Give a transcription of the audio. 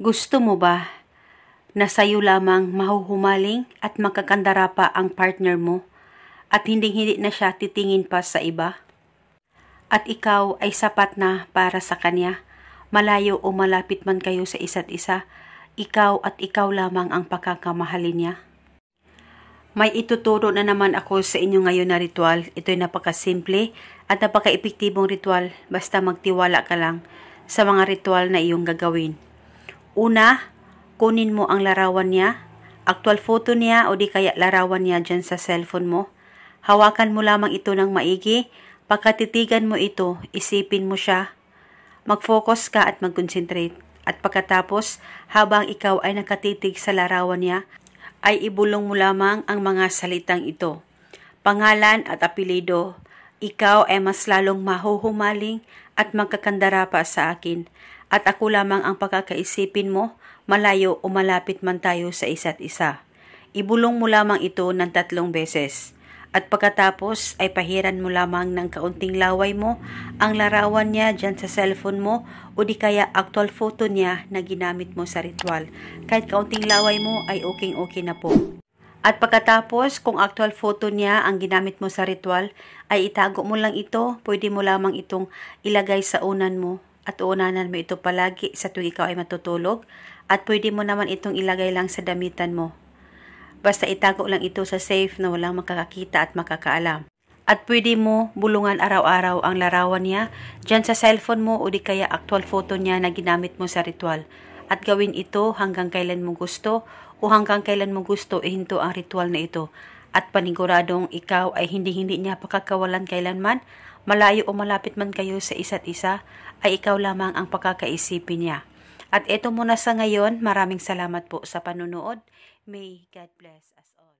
Gusto mo ba na sa'yo lamang mahuhumaling at makakandara pa ang partner mo at hindi na siya titingin pa sa iba? At ikaw ay sapat na para sa kanya, malayo o malapit man kayo sa isa't isa, ikaw at ikaw lamang ang pagkakamahalin niya. May ituturo na naman ako sa inyo ngayon na ritual. Ito'y napakasimple at napaka-epektibong ritual basta magtiwala ka lang sa mga ritual na iyong gagawin. Una, kunin mo ang larawan niya, actual photo niya o di kaya larawan niya dyan sa cellphone mo. Hawakan mo lamang ito ng maigi, pagkatitigan mo ito, isipin mo siya, mag-focus ka at mag-concentrate. At pagkatapos, habang ikaw ay nakatitig sa larawan niya, ay ibulong mo lamang ang mga salitang ito. Pangalan at apelido, ikaw ay mas lalong mahuhumaling at magkakandara pa sa akin. At ako lamang ang pagkakaisipin mo, malayo o malapit man tayo sa isa't isa. Ibulong mo lamang ito ng 3 beses. At pagkatapos ay pahiran mo lamang ng kaunting laway mo ang larawan niya dyan sa cellphone mo o di kaya actual photo niya na ginamit mo sa ritual. Kahit kaunting laway mo ay okay na po. At pagkatapos kung actual photo niya ang ginamit mo sa ritual ay itago mo lang ito, pwede mo lamang itong ilagay sa unan mo at uunanan mo ito palagi sa tuwing ikaw ay matutulog at pwede mo naman itong ilagay lang sa damitan mo. Basta itago lang ito sa safe na walang makakakita at makakaalam. At pwede mo bulungan araw-araw ang larawan niya dyan sa cellphone mo o di kaya actual photo niya na ginamit mo sa ritual. At gawin ito hanggang kailan mo gusto o hanggang kailan mo gusto ihinto ang ritual na ito. At paniguradong ikaw ay hindi niya pakakawalan kailanman, malayo o malapit man kayo sa isa't isa, ay ikaw lamang ang pakakaisipin niya. At ito muna sa ngayon, maraming salamat po sa panunood. May God bless us all.